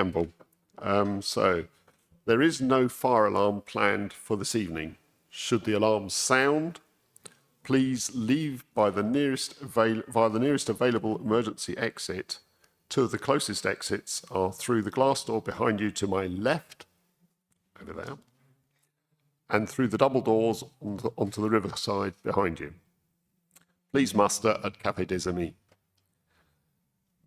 Campbell. So there is no fire alarm planned for this evening. Should the alarm sound, please leave by the via the nearest available emergency exit. Two of the closest exits are through the glass door behind you to my left, over there, and through the double doors onto the riverside behind you. Please muster at Café des Amis.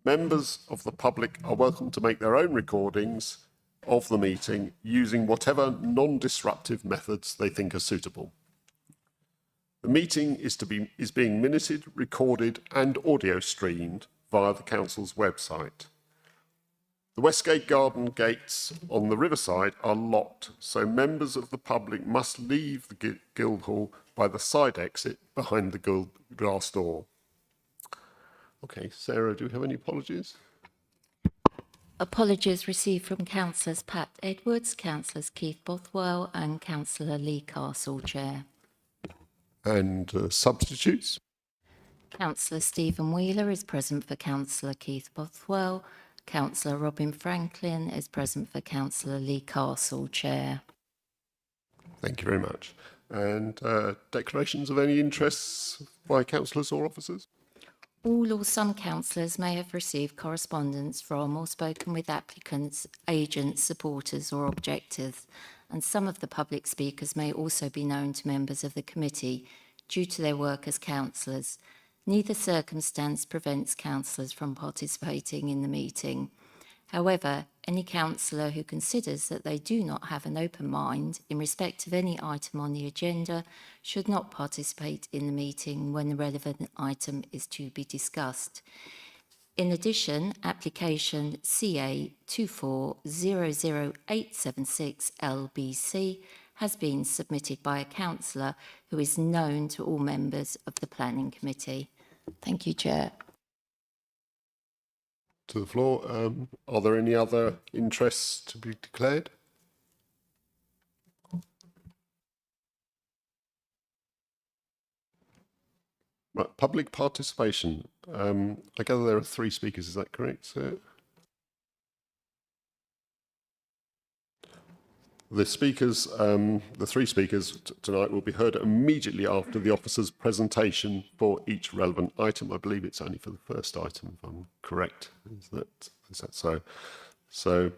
Members of the public are welcome to make their own recordings of the meeting using whatever non-disruptive methods they think are suitable. The meeting is being minuted, recorded and audio streamed via the Council's website. The Westgate Garden gates on the riverside are locked, so members of the public must leave the Guildhall by the side exit behind the glass door. Okay, Sarah, do we have any apologies? Apologies received from Councillors Pat Edwards, Councillors Keith Bothwell and Councillor Lee Castle, Chair. And substitutes? Councillor Stephen Wheeler is present for Councillor Keith Bothwell. Councillor Robin Franklin is present for Councillor Lee Castle, Chair. Thank you very much. And declarations of any interests by councillors or officers? All or some councillors may have received correspondence from or spoken with applicants, agents, supporters or objectors, and some of the public speakers may also be known to members of the committee due to their work as councillors. Neither circumstance prevents councillors from participating in the meeting. However, any councillor who considers that they do not have an open mind in respect of any item on the agenda should not participate in the meeting when the relevant item is to be discussed. In addition, application CA 2400876 LBC has been submitted by a councillor who is known to all members of the Planning Committee. Thank you, Chair. To the floor. Are there any other interests to be declared? Right, public participation. I gather there are 3 speakers, is that correct, sir? The speakers, the 3 speakers tonight will be heard immediately after the officer's presentation for each relevant item. I believe it's only for the first item, if I'm correct. Is that so? So,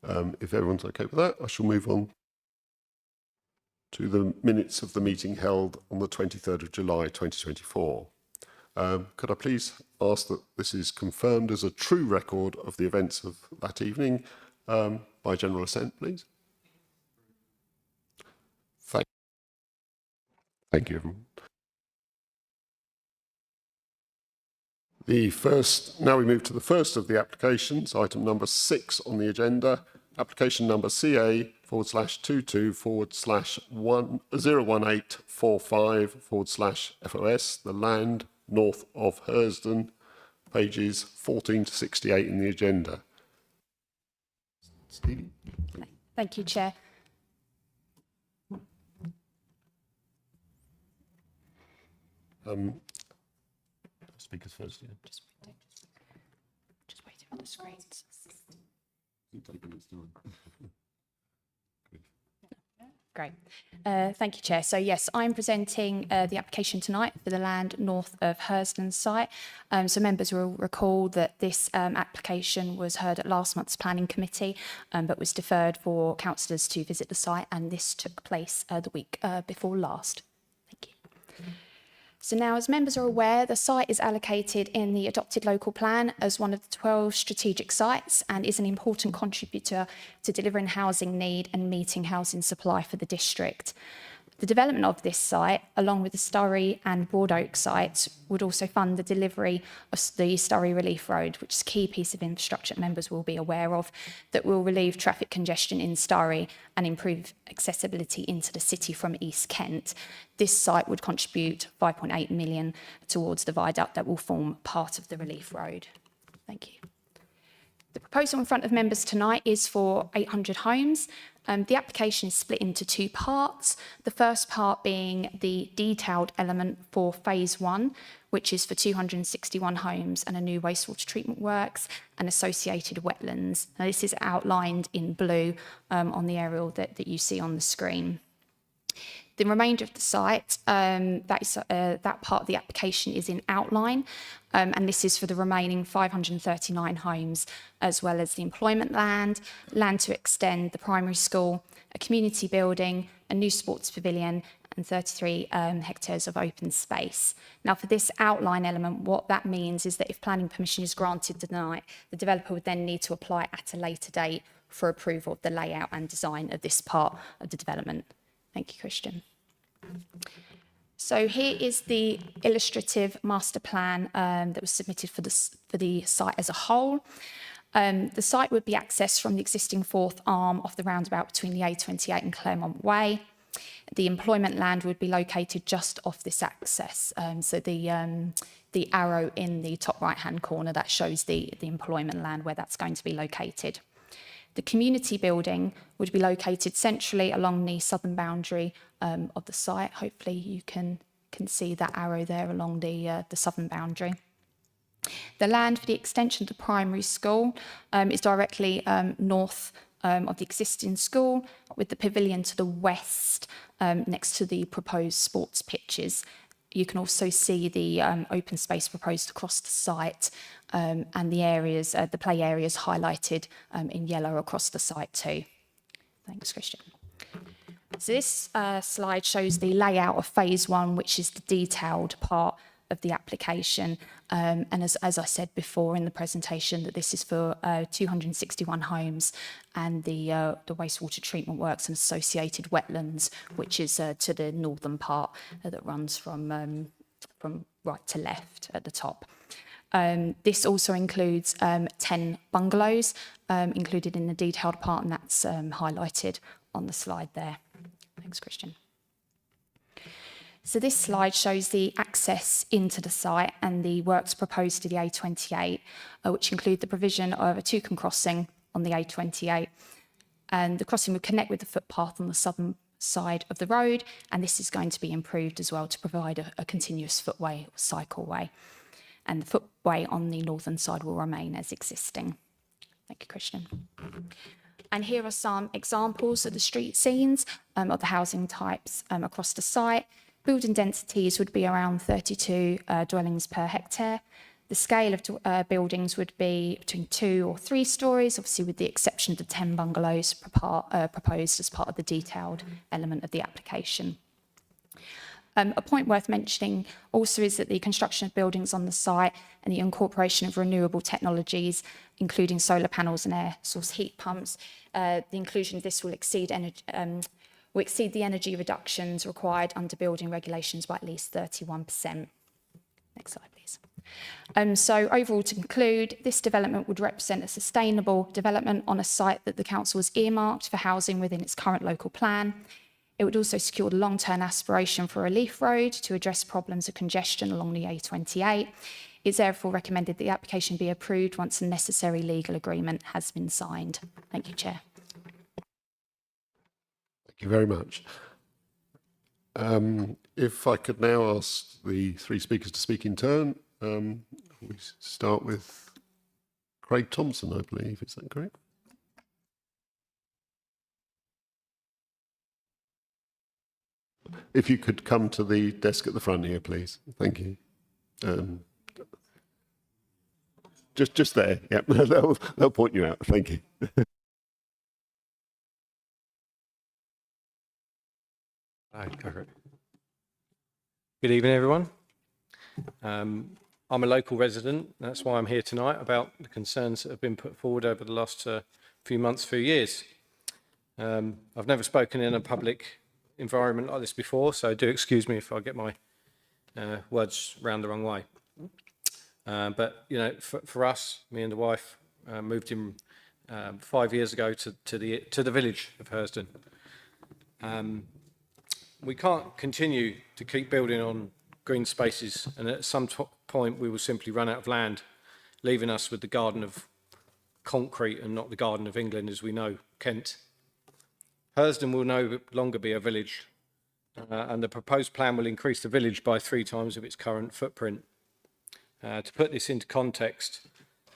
if everyone's okay with that, I shall move on to the minutes of the meeting held on the 23rd of July 2024. Could I please ask that this is confirmed as a true record of the events of that evening by general assent, please? Thank you, everyone. Now we move to the first of the applications, item number 6 on the agenda, application number CA//224/01845/FOS, the land north of Hersden, pages 14 to 68 in the agenda. Stevie? Thank you, Chair. Speakers first, yeah. Just waiting for the screens. Great. Thank you, Chair. So yes, I'm presenting the application tonight for the land north of Hersden site. So members will recall that this application was heard at last month's planning committee, but was deferred for councillors to visit the site, and this took place the week before last. Thank you. So now, as members are aware, the site is allocated in the adopted local plan as one of the 12 strategic sites and is an important contributor to delivering housing need and meeting housing supply for the district. The development of this site, along with the Sturry and Broadoak sites, would also fund the delivery of the Sturry Relief Road, which is a key piece of infrastructure members will be aware of, that will relieve traffic congestion in Sturry and improve accessibility into the city from East Kent. This site would contribute 5.8 million towards the viaduct that will form part of the Relief Road. Thank you. The proposal in front of members tonight is for 800 homes. The application is split into 2 parts. The first part being the detailed element for phase 1, which is for 261 homes and a new wastewater treatment works and associated wetlands. Now, this is outlined in blue on the aerial that you see on the screen. The remainder of the site, that part of the application is in outline, and this is for the remaining 539 homes, as well as the employment land, land to extend the primary school, a community building, a new sports pavilion, and 33 hectares of open space. Now, for this outline element, what that means is that if planning permission is granted tonight, the developer would then need to apply at a later date for approval of the layout and design of this part of the development. Thank you, Christian. So here is the illustrative master plan that was submitted for the site as a whole. The site would be accessed from the existing fourth arm of the roundabout between the A28 and Claremont Way. The employment land would be located just off this access. So the arrow in the top right-hand corner, that shows the employment land where that's going to be located. The community building would be located centrally along the southern boundary of the site. Hopefully you can see that arrow there along the southern boundary. The land for the extension of the primary school is directly north of the existing school, with the pavilion to the west next to the proposed sports pitches. You can also see the open space proposed across the site and the areas, the play areas highlighted in yellow across the site too. Thanks, Christian. So this slide shows the layout of phase one, which is the detailed part of the application. And as I said before in the presentation, that this is for 261 homes and the wastewater treatment works and associated wetlands, which is to the northern part that runs from right to left at the top. This also includes 10 bungalows included in the detailed part, and that's highlighted on the slide there. Thanks, Christian. So this slide shows the access into the site and the works proposed to the A28, which include the provision of a Toucan crossing on the A28. And the crossing would connect with the footpath on the southern side of the road, and this is going to be improved as well to provide a continuous footway or cycleway. And the footway on the northern side will remain as existing. Thank you, Christian. And here are some examples of the street scenes of the housing types across the site. Building densities would be around 32 dwellings per hectare. The scale of buildings would be between 2 or 3 stories, obviously with the exception of the 10 bungalows proposed as part of the detailed element of the application. A point worth mentioning also is that the construction of buildings on the site and the incorporation of renewable technologies, including solar panels and air source heat pumps, the inclusion of this will exceed the energy reductions required under building regulations by at least 31%. Next slide, please. So overall, to conclude, this development would represent a sustainable development on a site that the council has earmarked for housing within its current local plan. It would also secure the long-term aspiration for a relief road to address problems of congestion along the A28. It's therefore recommended the application be approved once the necessary legal agreement has been signed. Thank you, Chair. Thank you very much. If I could now ask the 3 speakers to speak in turn. We start with Craig Thompson, I believe. Is that correct? If you could come to the desk at the front here, please. Thank you. Just there. Yeah, they'll point you out. Thank you. Good evening, everyone. I'm a local resident. That's why I'm here tonight about the concerns that have been put forward over the last few months, few years. I've never spoken in a public environment like this before, so do excuse me if I get my words round the wrong way. But you know, for us, me and the wife moved in 5 years ago to the village of Hersden. We can't continue to keep building on green spaces, and at some point we will simply run out of land, leaving us with the garden of concrete and not the garden of England as we know Kent. Hersden will no longer be a village, and the proposed plan will increase the village by 3 times of its current footprint. To put this into context,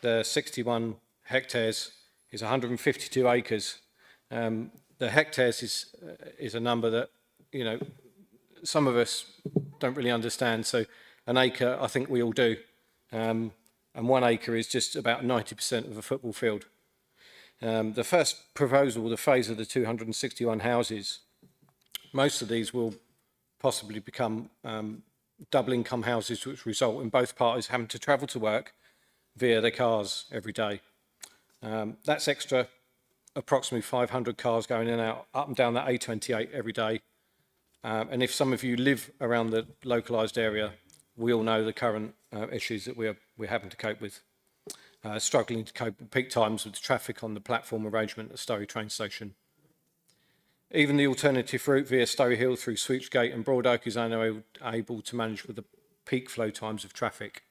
the 61 hectares is 152 acres. The hectares is a number that, you know, some of us don't really understand. So an acre, I think we all do. And 1 acre is just about 90% of a football field. The first proposal, the phase of the 261 houses, most of these will possibly become double income houses, which result in both parties having to travel to work via their cars every day. That's extra approximately 500 cars going in and out, up and down that A28 every day. And if some of you live around the localised area, we all know the current issues that we're having to cope with. Struggling to cope at peak times with the traffic on the platform arrangement at Stowe train station. Even the alternative route via Stowe Hill through Switchgate and Broad Oak is unable to manage with the peak flow times of traffic.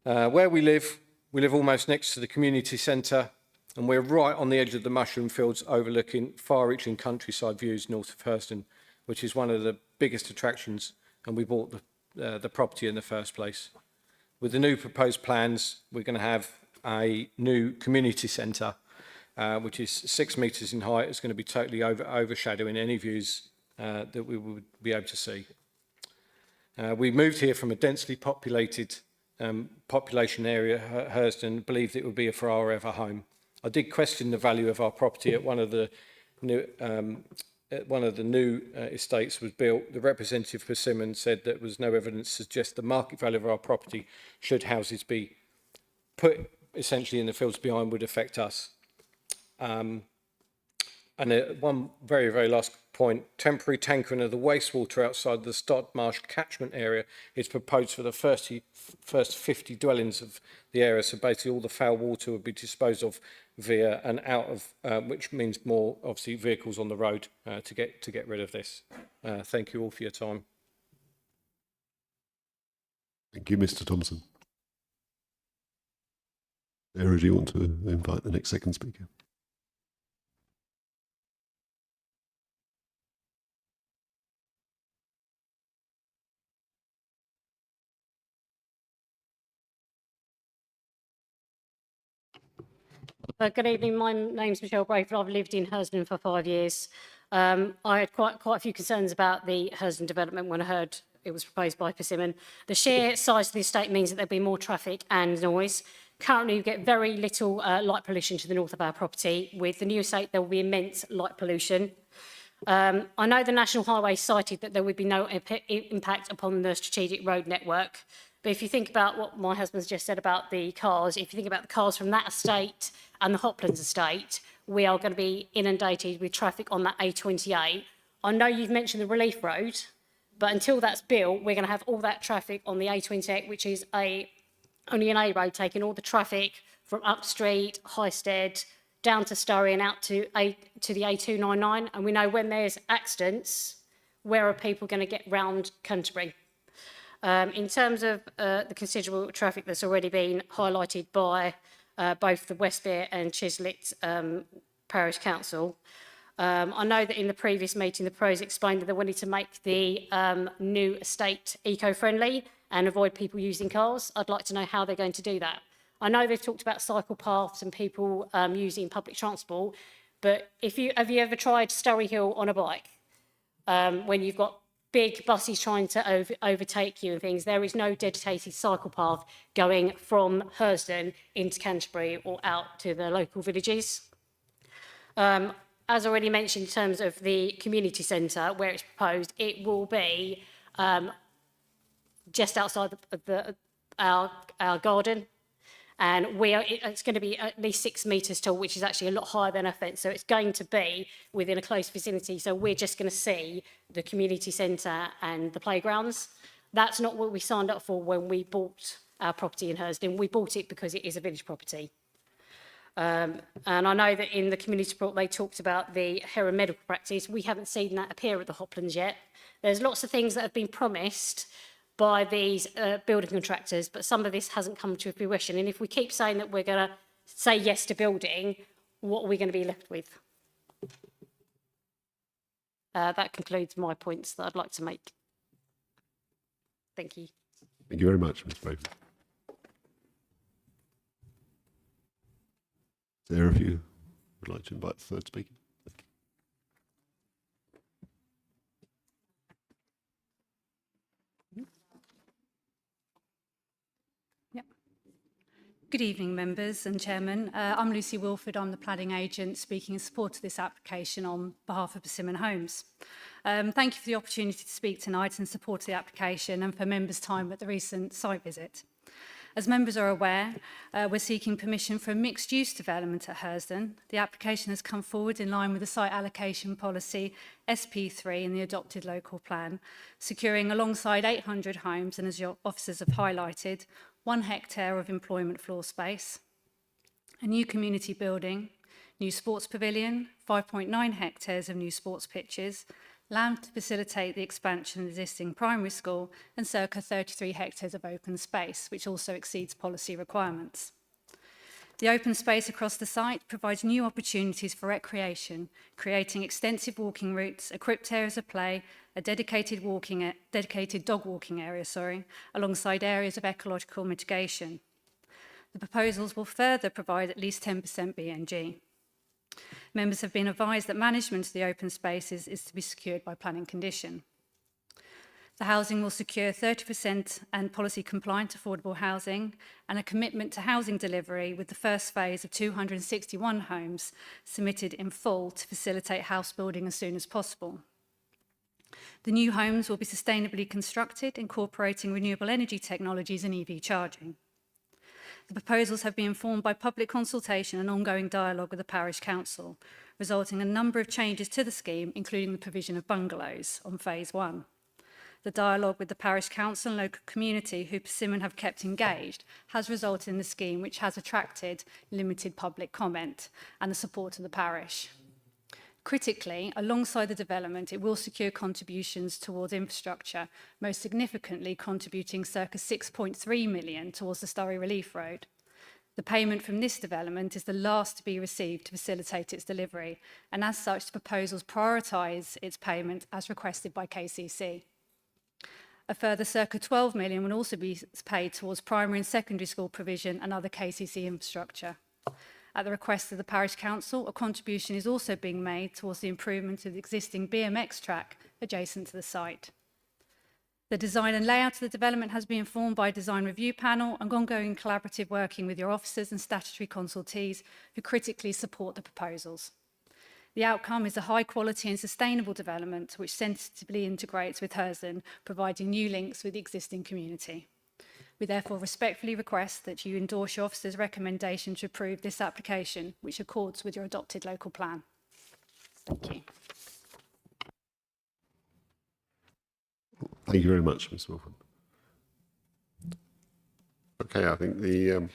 Where we live almost next to the community centre, and we're right on the edge of the mushroom fields overlooking far-reaching countryside views north of Hurstone, which is one of the biggest attractions, and we bought the property in the first place. With the new proposed plans, we're going to have a new community centre, which is 6 metres in height. It's going to be totally overshadowing any views that we would be able to see. We moved here from a densely populated population area, Hurstone, believed it would be a for our ever home. I did question the value of our property at one of the new estates was built. The representative for Persimmon said there was no evidence to suggest the market value of our property, should houses be put essentially in the fields behind, would affect us. And one very, very last point, temporary tankering of the wastewater outside the Stodmarsh catchment area is proposed for the first 50 dwellings of the area. So basically all the foul water would be disposed of via and out of, which means more obviously vehicles on the road to get rid of this. Thank you all for your time. Thank you, Mr. Thompson. Sarah, do you want to invite the next second speaker? Good evening. My name's Michelle Brayford. I've lived in Hurstone for 5 years. I had quite a few concerns about the Hurstone development when I heard it was proposed by Persimmon. The sheer size of the estate means that there'll be more traffic and noise. Currently, we get very little light pollution to the north of our property. With the new estate, there will be immense light pollution. I know the National Highway cited that there would be no impact upon the strategic road network. But if you think about what my husband's just said about the cars, if you think about the cars from that estate and the Hoplands estate, we are going to be inundated with traffic on that A28. I know you've mentioned the Relief Road, but until that's built, we're going to have all that traffic on the A28, which is only an A road, taking all the traffic from Up Street, Highstead, down to Stowe and out to the A299. And we know when there's accidents, where are people going to get round Canterbury? In terms of the considerable traffic that's already been highlighted by both the Westbere and Chislet Parish Council, I know that in the previous meeting, the pros explained that they wanted to make the new estate eco-friendly and avoid people using cars. I'd like to know how they're going to do that. I know they've talked about cycle paths and people using public transport, but have you ever tried Stowe Hill on a bike? When you've got big buses trying to overtake you and things, there is no dedicated cycle path going from Hurstone into Canterbury or out to the local villages. As already mentioned, in terms of the community centre where it's proposed, it will be just outside our garden, and it's going to be at least 6 metres tall, which is actually a lot higher than our fence. So it's going to be within a close vicinity. So we're just going to see the community centre and the playgrounds. That's not what we signed up for when we bought our property in Hurstone. We bought it because it is a village property. And I know that in the community report they talked about the Heron medical practice. We haven't seen that appear at the Hoplands yet. There's lots of things that have been promised by these building contractors, but some of this hasn't come to fruition. And if we keep saying that we're going to say yes to building, what are we going to be left with? That concludes my points that I'd like to make. Thank you. Thank you very much, Ms. Brayford. Is there, if you would like to invite the third speaker? Thank you. Good evening, members and chairman. I'm Lucy Wilford. I'm the planning agent speaking in support of this application on behalf of Persimmon Homes. Thank you for the opportunity to speak tonight in support of the application and for members' time at the recent site visit. As members are aware, we're seeking permission for a mixed-use development at Hersden. The application has come forward in line with the site allocation policy SP3 in the adopted local plan, securing alongside 800 homes and, as your officers have highlighted, 1 hectare of employment floor space, a new community building, new sports pavilion, 5.9 hectares of new sports pitches, land to facilitate the expansion of the existing primary school, and circa 33 hectares of open space, which also exceeds policy requirements. The open space across the site provides new opportunities for recreation, creating extensive walking routes, equipped areas of play, a dedicated dog walking area, alongside areas of ecological mitigation. The proposals will further provide at least 10% BNG. Members have been advised that management of the open spaces is to be secured by planning condition. The housing will secure 30% and policy compliant affordable housing and a commitment to housing delivery with the first phase of 261 homes submitted in full to facilitate house building as soon as possible. The new homes will be sustainably constructed, incorporating renewable energy technologies and EV charging. The proposals have been informed by public consultation and ongoing dialogue with the Parish Council, resulting in a number of changes to the scheme, including the provision of bungalows on phase 1. The dialogue with the Parish Council and local community, who Persimmon have kept engaged, has resulted in the scheme which has attracted limited public comment and the support of the parish. Critically, alongside the development, it will secure contributions towards infrastructure, most significantly contributing circa 6.3 million towards the Surrey Relief Road. The payment from this development is the last to be received to facilitate its delivery, and as such, the proposals prioritise its payment as requested by KCC. A further circa 12 million will also be paid towards primary and secondary school provision and other KCC infrastructure. At the request of the Parish Council, a contribution is also being made towards the improvement of the existing BMX track adjacent to the site. The design and layout of the development has been informed by a design review panel and ongoing collaborative working with your officers and statutory consultees who critically support the proposals. The outcome is a high quality and sustainable development which sensitively integrates with Hersden, providing new links with the existing community. We therefore respectfully request that you endorse your officer's recommendation to approve this application, which accords with your adopted local plan. Thank you. Thank you very much, Ms. Wilford. Okay, I think the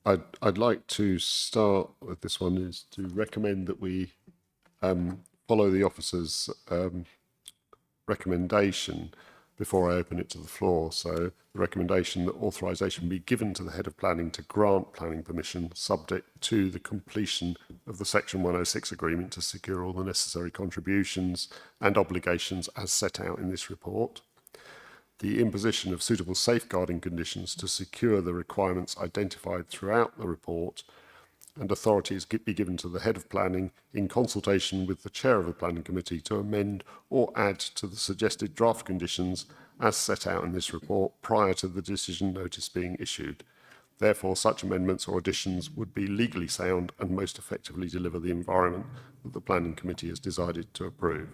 I'd like to start with this one is to recommend that we follow the officer's recommendation before I open it to the floor. So the recommendation that authorisation be given to the head of planning to grant planning permission subject to the completion of the Section 106 agreement to secure all the necessary contributions and obligations as set out in this report. The imposition of suitable safeguarding conditions to secure the requirements identified throughout the report, and authorities be given to the head of planning in consultation with the chair of the planning committee to amend or add to the suggested draft conditions as set out in this report prior to the decision notice being issued. Therefore, such amendments or additions would be legally sound and most effectively deliver the environment that the planning committee has decided to approve.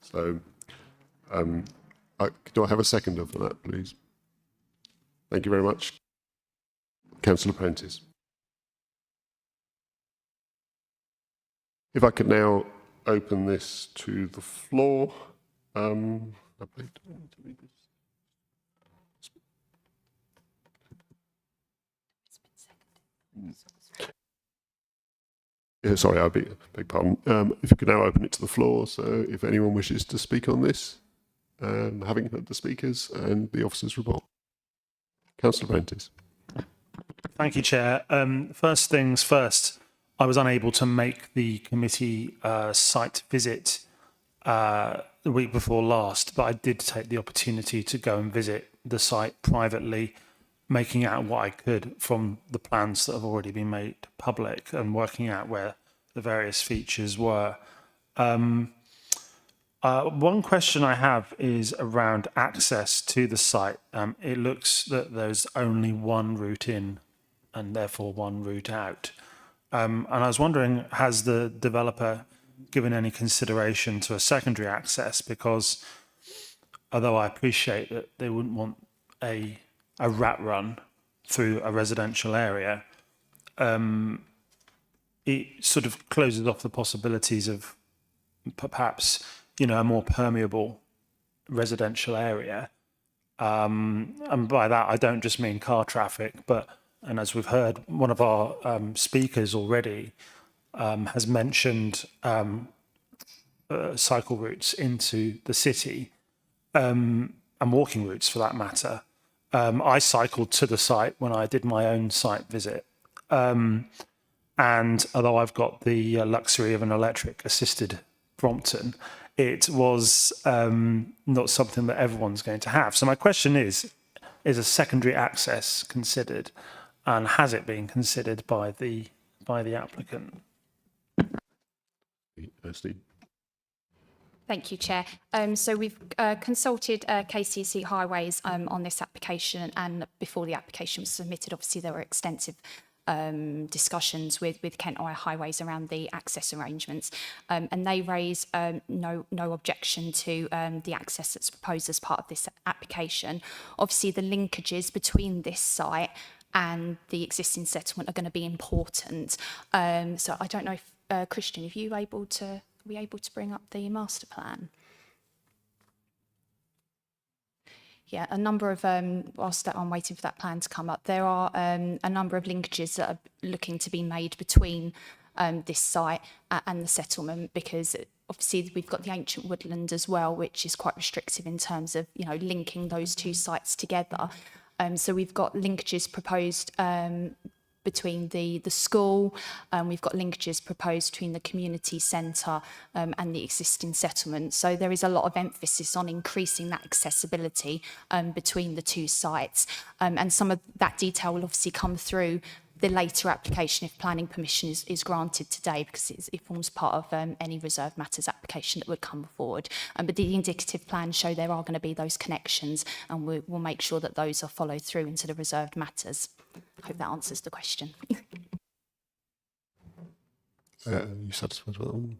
So, do I have a seconder for that, please? Thank you very much. Councillor Prentice. If I could now open this to the floor. Sorry, I beg pardon. If you could now open it to the floor, so if anyone wishes to speak on this, having heard the speakers and the officer's report. Councillor Prentice. Thank you, Chair. First things first, I was unable to make the committee site visit the week before last, but I did take the opportunity to go and visit the site privately, making out what I could from the plans that have already been made public and working out where the various features were. One question I have is around access to the site. It looks that there's only one route in and therefore one route out. And I was wondering, has the developer given any consideration to a secondary access? Because although I appreciate that they wouldn't want a rat run through a residential area, it sort of closes off the possibilities of perhaps, a more permeable residential area. And by that, I don't just mean car traffic, and as we've heard, one of our speakers already has mentioned cycle routes into the city, and walking routes for that matter. I cycled to the site when I did my own site visit. And although I've got the luxury of an electric assisted Brompton, it was not something that everyone's going to have. So my question is a secondary access considered, and has it been considered by the applicant? Steve? Thank you, Chair. So we've consulted KCC Highways on this application, and before the application was submitted, obviously there were extensive discussions with Kent Highways around the access arrangements, and they raise no objection to the access that's proposed as part of this application. Obviously, the linkages between this site and the existing settlement are going to be important. So I don't know if Christian, are we able to bring up the master plan? Yeah, a number of, whilst I'm waiting for that plan to come up, there are a number of linkages that are looking to be made between this site and the settlement, because obviously we've got the ancient woodland as well, which is quite restrictive in terms of, linking those two sites together. So we've got linkages proposed between the school, we've got linkages proposed between the community centre and the existing settlement. So there is a lot of emphasis on increasing that accessibility between the two sites. And some of that detail will obviously come through the later application if planning permission is granted today, because it forms part of any reserved matters application that would come forward. But the indicative plans show there are going to be those connections, and we'll make sure that those are followed through into the reserved matters. I hope that answers the question. You satisfied with that one?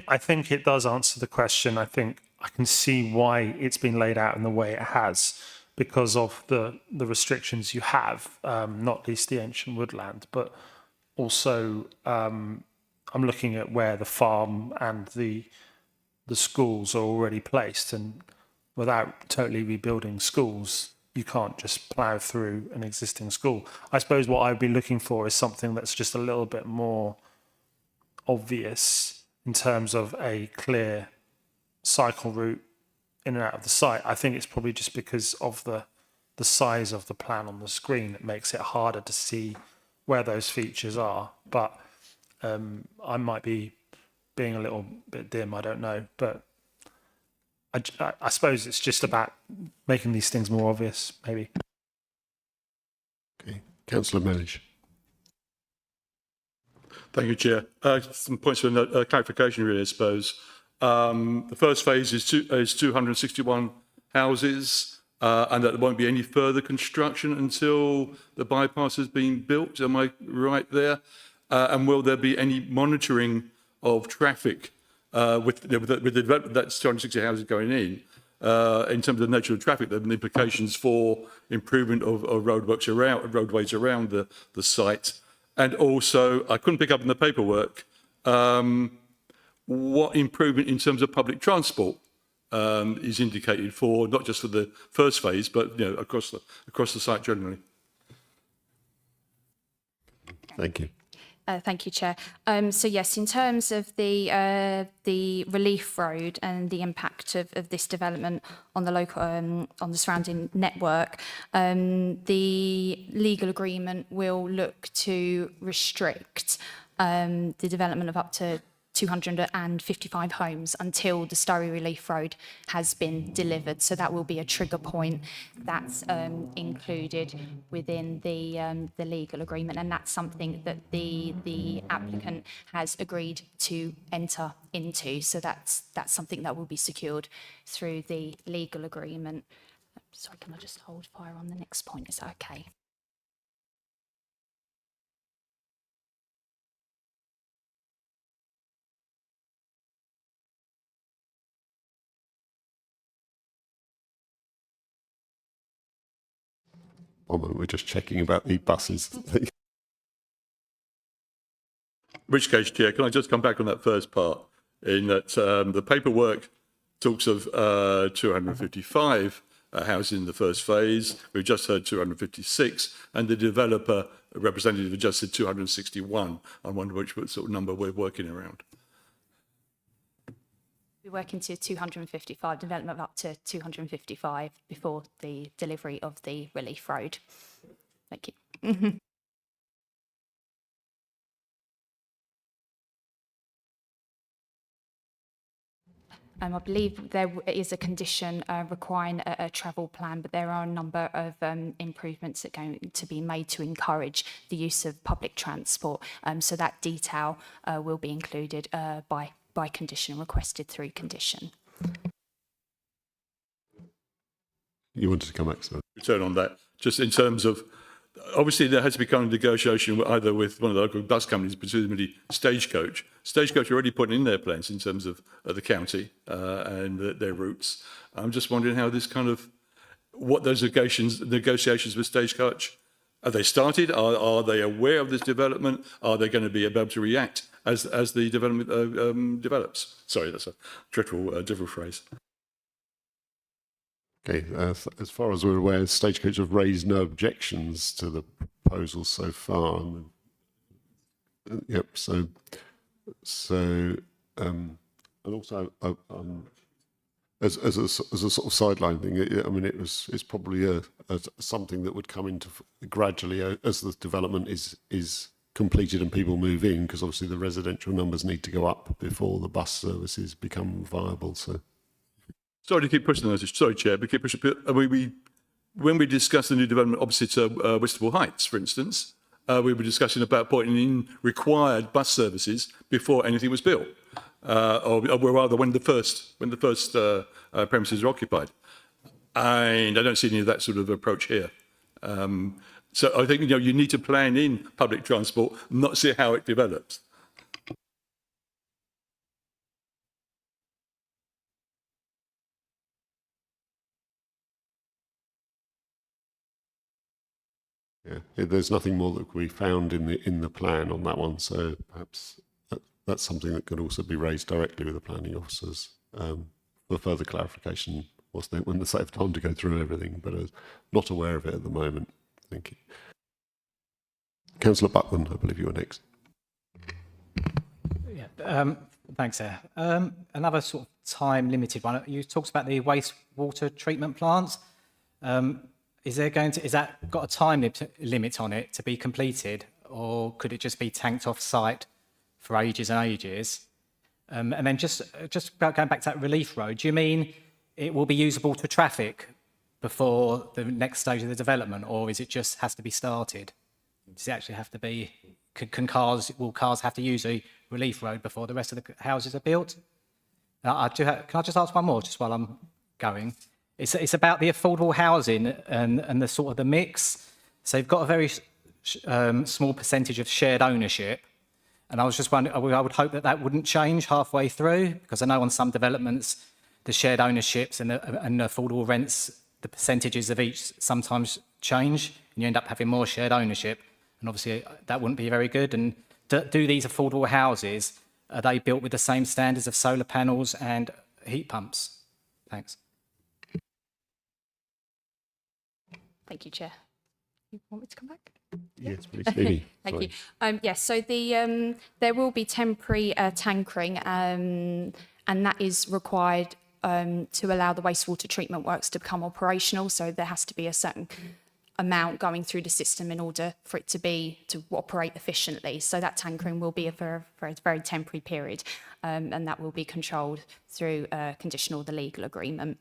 I think it does answer the question. I think I can see why it's been laid out in the way it has, because of the restrictions you have, not least the ancient woodland, but also I'm looking at where the farm and the schools are already placed, and without totally rebuilding schools, you can't just plough through an existing school. I suppose what I'd be looking for is something that's just a little bit more obvious in terms of a clear cycle route in and out of the site. I think it's probably just because of the size of the plan on the screen that makes it harder to see where those features are. But I might be being a little bit dim, I don't know. But I suppose it's just about making these things more obvious, maybe. Okay. Councillor Mellish. Thank you, Chair. Some points of clarification, really, I suppose. The first phase is 261 houses, and that there won't be any further construction until the bypass has been built. Am I right there? And will there be any monitoring of traffic with the development that's 260 houses going in terms of the nature of traffic, the implications for improvement of roadways around the site? And also, I couldn't pick up in the paperwork, what improvement in terms of public transport is indicated for, not just for the first phase, but across the site generally. Thank you. Thank you, Chair. So yes, in terms of the Relief Road and the impact of this development on the local on the surrounding network, the legal agreement will look to restrict the development of up to 255 homes until the Story Relief Road has been delivered. So that will be a trigger point that's included within the legal agreement, and that's something that the applicant has agreed to enter into. So that's something that will be secured through the legal agreement. Sorry, can I just hold fire on the next point? Is that okay? One moment, we're just checking about the buses. In which case, Chair, can I just come back on that first part, in that the paperwork talks of 255 houses in the first phase. We've just heard 256, and the developer representative just said 261. I wonder which sort of number we're working around. We're working to 255, development of up to 255 before the delivery of the Relief Road. Thank you. I believe there is a condition requiring a travel plan, but there are a number of improvements that are going to be made to encourage the use of public transport. So that detail will be included by condition, requested through condition. You wanted to come back, sir? Return on that, just in terms of, obviously there has to be kind of negotiation either with one of the local bus companies, presumably Stagecoach. Stagecoach are already putting in their plans in terms of the county and their routes. I'm just wondering how this kind of, what those negotiations with Stagecoach, have they started? Are they aware of this development? Are they going to be able to react as the development develops? Sorry, that's a dreadful phrase. Okay, as far as we're aware, Stagecoach have raised no objections to the proposal so far. Yep. And also, as a sort of sideline thing, I mean, it's probably something that would come into gradually as the development is completed and people move in, because obviously the residential numbers need to go up before the bus services become viable. So. Sorry to keep pushing those. Sorry, Chair, but keep pushing. When we discussed the new development opposite Whitstable Heights, for instance, we were discussing about putting in required bus services before anything was built, or rather when the first premises are occupied. And I don't see any of that sort of approach here. So I think you need to plan in public transport, not see how it develops. Yeah, there's nothing more that we found in the plan on that one, so perhaps that's something that could also be raised directly with the planning officers for further clarification when they have time to go through everything, but not aware of it at the moment. Thank you. Councillor Buckland, I believe you were next. Yeah, thanks, Sir. Another sort of time-limited one. You talked about the wastewater treatment plants. Is that got a time limit on it to be completed, or could it just be tanked off site for ages and ages? And then just about going back to that Relief Road, do you mean it will be usable to traffic before the next stage of the development, or is it just has to be started? Does it actually have to be? Will cars have to use a Relief Road before the rest of the houses are built? Can I just ask one more, just while I'm going? It's about the affordable housing and the sort of the mix. So you've got a very small percentage of shared ownership. And I was just wondering, I would hope that wouldn't change halfway through, because I know on some developments, the shared ownerships and the affordable rents, the percentages of each sometimes change, and you end up having more shared ownership. And obviously that wouldn't be very good. And do these affordable houses, are they built with the same standards of solar panels and heat pumps? Thanks. Thank you, Chair. You want me to come back? Yes, please. Phoebe. Thank you. Yes, so there will be temporary tankering, and that is required to allow the wastewater treatment works to become operational. So there has to be a certain amount going through the system in order for it to operate efficiently. So that tankering will be a very temporary period, and that will be controlled through conditional the legal agreement.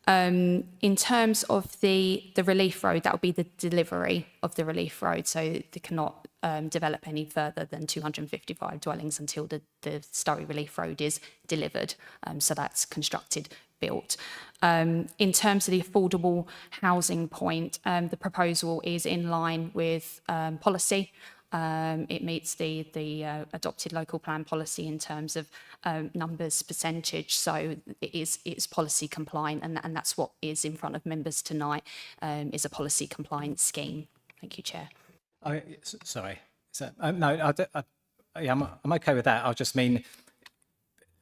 In terms of the relief road, that will be the delivery of the relief road, so they cannot develop any further than 255 dwellings until the Sturry Relief Road is delivered. So that's constructed, built. In terms of the affordable housing point, the proposal is in line with policy. It meets the adopted local plan policy in terms of numbers, percentage, so it's policy compliant, and that's what is in front of members tonight, is a policy compliant scheme. Thank you, Chair. Sorry. So, no, I'm okay with that. I just mean,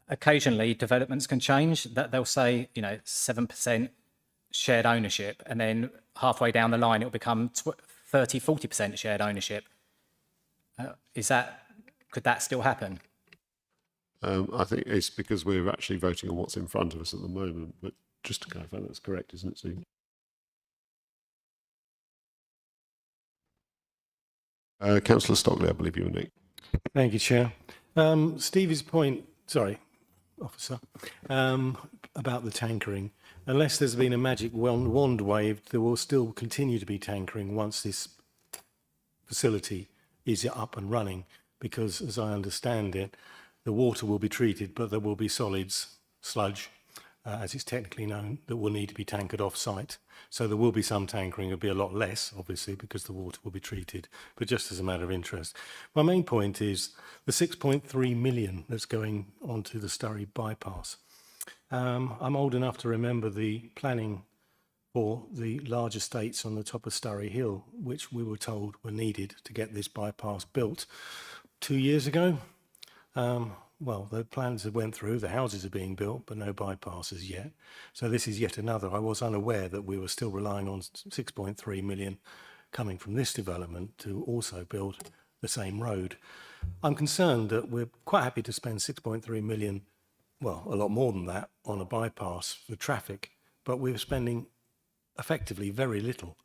occasionally developments can change. That they'll say, 7% shared ownership, and then halfway down the line it'll become 30, 40% shared ownership. Could that still happen? I think it's because we're actually voting on what's in front of us at the moment, but just to clarify, that's correct, isn't it, Steve? Councillor Stockley, I believe you were next. Thank you, Chair. Stevie's point, sorry, Officer, about the tankering. Unless there's been a magic wand waved, there will still continue to be tankering once this facility is up and running, because as I understand it, the water will be treated, but there will be solids, sludge, as it's technically known, that will need to be tankered off-site. So there will be some tankering. It'll be a lot less, obviously, because the water will be treated, but just as a matter of interest. My main point is the 6.3 million that's going onto the Sturry bypass. I'm old enough to remember the planning for the large estates on the top of Sturry Hill, which we were told were needed to get this bypass built 2 years ago. Well, the plans have went through, the houses are being built, but no bypasses yet. So this is yet another. I was unaware that we were still relying on 6.3 million coming from this development to also build the same road. I'm concerned that we're quite happy to spend 6.3 million, well, a lot more than that, on a bypass for traffic, but we're spending effectively very little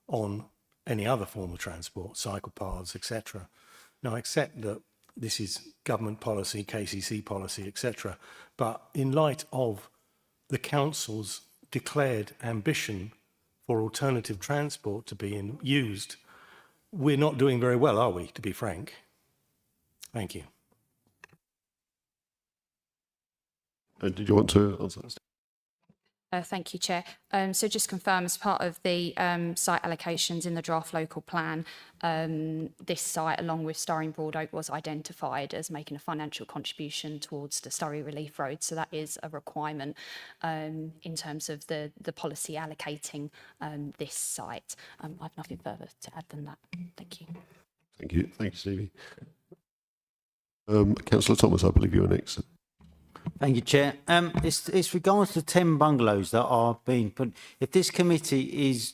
on any other form of transport, cycle paths, etc. Now, I accept that this is government policy, KCC policy, etc. But in light of the council's declared ambition for alternative transport to be used, we're not doing very well, are we, to be frank? Thank you. Did you want to answer that? Thank you, Chair. So just confirm, as part of the site allocations in the draft local plan, this site, along with Sturry and Broad Oak, was identified as making a financial contribution towards the Sturry Relief Road. So that is a requirement in terms of the policy allocating this site. I have nothing further to add than that. Thank you. Thank you. Thank you, Stevie. Councillor Thomas, I believe you were next. Thank you, Chair. It's regards to 10 bungalows that are being put. If this committee is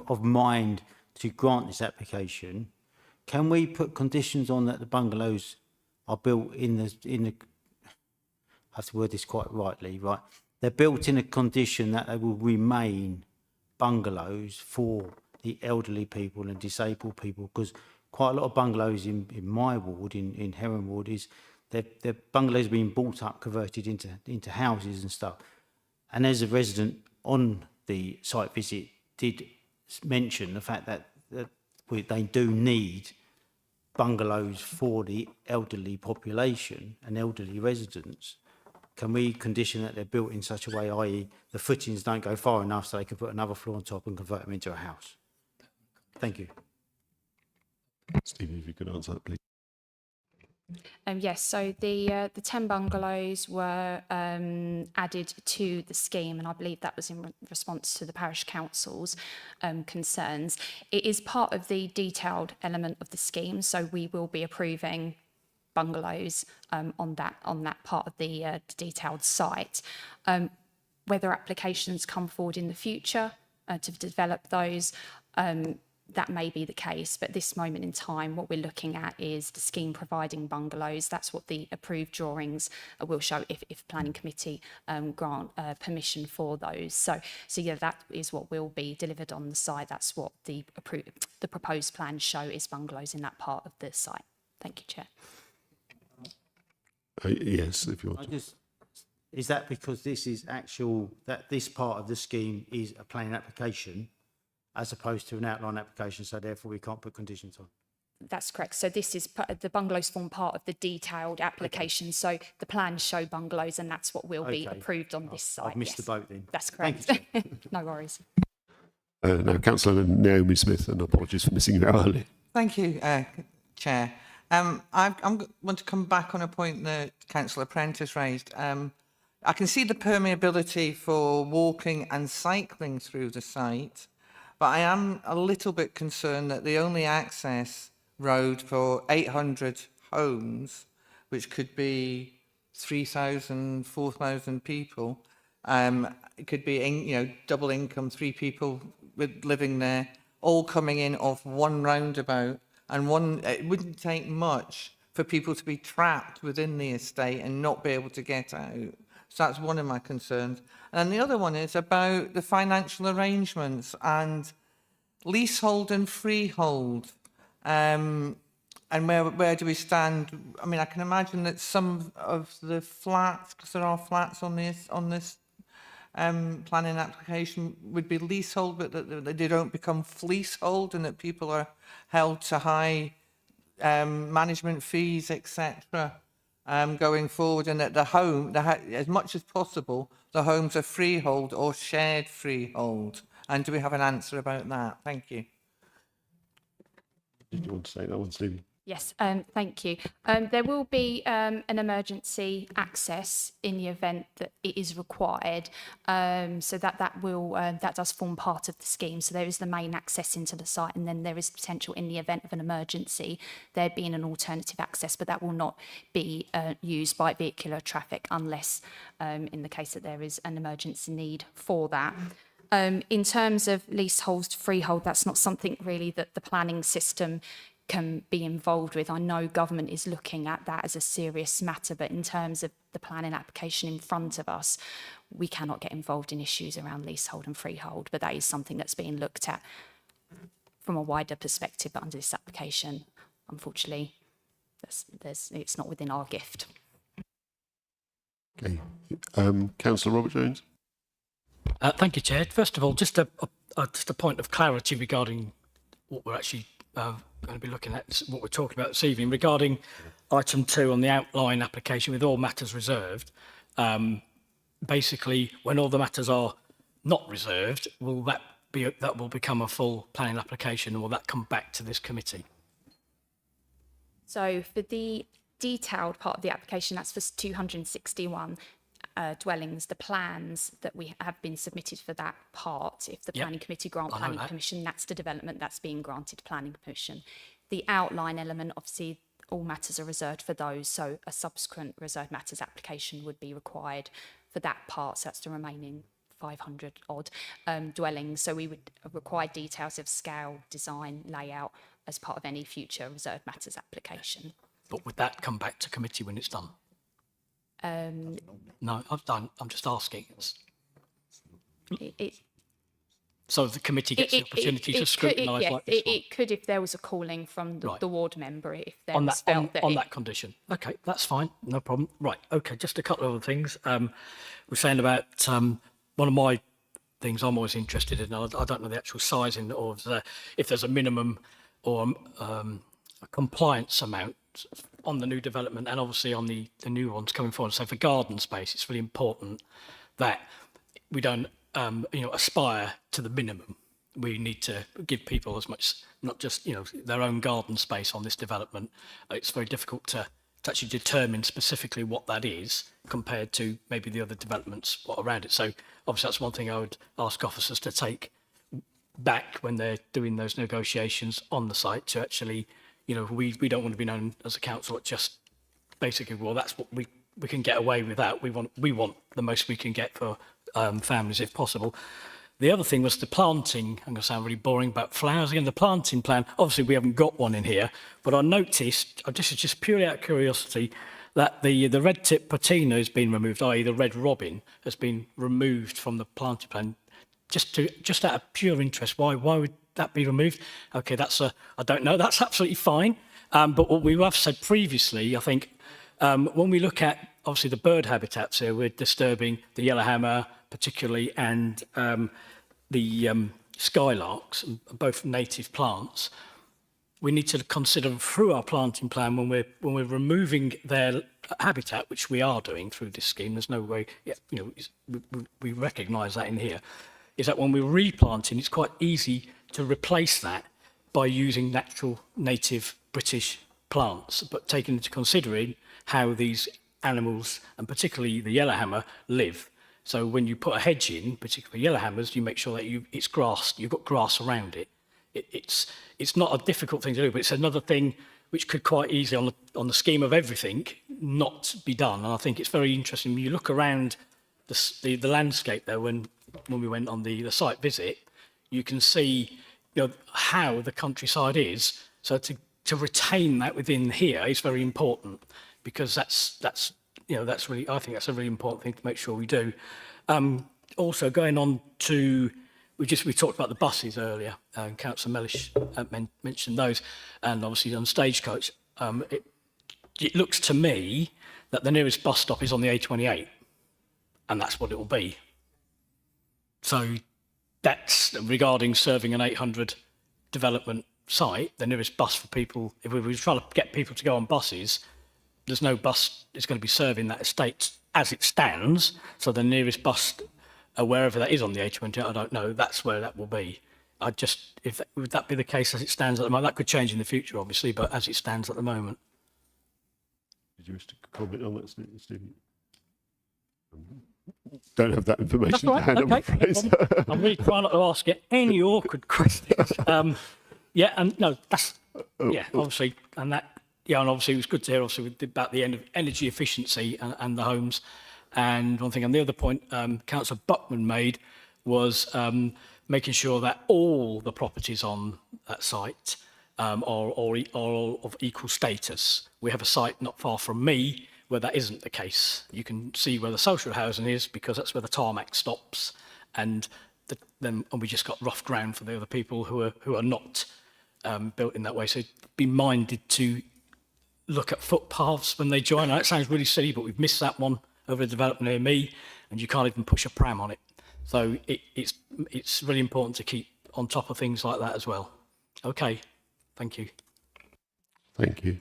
of mind to grant this application, can we put conditions on that the bungalows are built in the I have to word this quite rightly, right? They're built in a condition that they will remain bungalows for the elderly people and disabled people, because quite a lot of bungalows in my ward, in Heron Ward, is their bungalows being bought up, converted into houses and stuff. And as a resident on the site visit did mention the fact that they do need bungalows for the elderly population and elderly residents. Can we condition that they're built in such a way, i.e. the footings don't go far enough so they can put another floor on top and convert them into a house? Thank you. Stevie, if you could answer that, please. Yes, so the 10 bungalows were added to the scheme, and I believe that was in response to the parish council's concerns. It is part of the detailed element of the scheme, so we will be approving bungalows on that part of the detailed site. Whether applications come forward in the future to develop those, that may be the case, but at this moment in time, what we're looking at is the scheme providing bungalows. That's what the approved drawings will show if planning committee grant permission for those. So yeah, that is what will be delivered on the site. That's what the proposed plans show is bungalows in that part of the site. Thank you, Chair. Yes, if you want. Is that because this is that this part of the scheme is a planning application as opposed to an outline application, so therefore we can't put conditions on? That's correct. So this is the bungalows form part of the detailed application. Okay. So the plans show bungalows, and that's what will be approved on this site. I've missed the boat then. That's correct. Thank you. No worries. Now, Councillor Naomi Smith, and apologies for missing you earlier. Thank you, Chair. I want to come back on a point that Councillor Prentice raised. I can see the permeability for walking and cycling through the site, but I am a little bit concerned that the only access road for 800 homes, which could be 3,000, 4,000 people, it could be double income, 3 people living there, all coming in off one roundabout, and it wouldn't take much for people to be trapped within the estate and not be able to get out. So that's one of my concerns. And the other one is about the financial arrangements and leasehold and freehold. And where do we stand? I mean, I can imagine that some of the flats, because there are flats on this planning application, would be leasehold, but that they don't become fleasehold, and that people are held to high management fees, etc. Going forward, and that as much as possible, the homes are freehold or shared freehold. And do we have an answer about that? Thank you. Did you want to say that one, Stevie? Yes, thank you. There will be an emergency access in the event that it is required. So that does form part of the scheme. So there is the main access into the site, and then there is potential in the event of an emergency there being an alternative access, but that will not be used by vehicular traffic unless in the case that there is an emergency need for that. In terms of leasehold, freehold, that's not something really that the planning system can be involved with. I know government is looking at that as a serious matter, but in terms of the planning application in front of us, we cannot get involved in issues around leasehold and freehold, but that is something that's being looked at from a wider perspective. But under this application, unfortunately, it's not within our gift. Okay. Councillor Robert Jones. Thank you, Chair. First of all, just a point of clarity regarding what we're actually going to be looking at, what we're talking about this evening, regarding item 2 on the outline application with all matters reserved. Basically, when all the matters are not reserved, that will become a full planning application, and will that come back to this committee? So for the detailed part of the application, that's for 261 dwellings, the plans that we have been submitted for that part, if the planning committee grant planning permission, that's the development that's being granted planning permission. The outline element, obviously all matters are reserved for those, so a subsequent reserved matters application would be required for that part, so that's the remaining 500 odd dwellings. So we would require details of scale, design, layout as part of any future reserved matters application. But would that come back to committee when it's done? No, I'm just asking. So the committee gets the opportunity to scrutinise like this one? It could, if there was a calling from the ward member, if there on was that, felt that on that condition. Okay, that's fine, no problem. Right, okay, just a couple of other things. We're saying about one of my things I'm always interested in, I don't know the actual sizing of if there's a minimum or a compliance amount on the new development, and obviously on the new ones coming forward. So for garden space, it's really important that we don't aspire to the minimum. We need to give people as much, not just their own garden space on this development. It's very difficult to actually determine specifically what that is compared to maybe the other developments what around it. So obviously that's one thing I would ask officers to take back when they're doing those negotiations on the site, to actually, we don't want to be known as a council at just basically, well, that's what we can get away with that. We want the most we can get for families if possible. The other thing was the planting. I'm going to sound really boring about flowers again. The planting plan, obviously we haven't got one in here, but I noticed, this is just purely out of curiosity, that the red tip patina has been removed, i.e. the red robin has been removed from the planting plan. Just out of pure interest, why would that be removed? Okay, I don't know, that's absolutely fine. But what we have said previously, I think, when we look at, obviously, the bird habitats here, we're disturbing the yellowhammer particularly, and the skylarks, both native plants. We need to consider through our planting plan when we're removing their habitat, which we are doing through this scheme. There's no way, we recognise that in here. Is that when we're replanting, it's quite easy to replace that by using natural native British plants, but taking into considering how these animals, and particularly the yellowhammer, live. So when you put a hedge in, particularly yellowhammers, you make sure that it's grass, you've got grass around it. It's not a difficult thing to do, but it's another thing which could quite easily, on the scheme of everything, not be done. And I think it's very interesting. When you look around the landscape there, when we went on the site visit, you can see how the countryside is. So to retain that within here is very important, because that's really, I think that's a really important thing to make sure we do. Also, going on to, we talked about the buses earlier, and Councillor Mellish mentioned those, and obviously on Stagecoach. It looks to me that the nearest bus stop is on the A28, and that's what it will be. So that's regarding serving an 800 development site. The nearest bus for people, if we were trying to get people to go on buses, there's no bus that's going to be serving that estate as it stands. So the nearest bus, wherever that is on the A28, I don't know, that's where that will be. Would that be the case as it stands at the moment? That could change in the future, obviously, but as it stands at the moment. Did you wish to comment on that, Stephen? Don't have that information to hand, I'm afraid. I'm really trying not to ask you any awkward questions. Obviously, and obviously it was good to hear also about the end of energy efficiency and the homes. And one thing, and the other point Councillor Buckman made was making sure that all the properties on that site are all of equal status. We have a site not far from me where that isn't the case. You can see where the social housing is, because that's where the tarmac stops, and we just got rough ground for the other people who are not built in that way. So be minded to look at footpaths when they join. That sounds really silly, but we've missed that one over the development near me, and you can't even push a pram on it. So it's really important to keep on top of things like that as well. Okay, thank you. Thank you.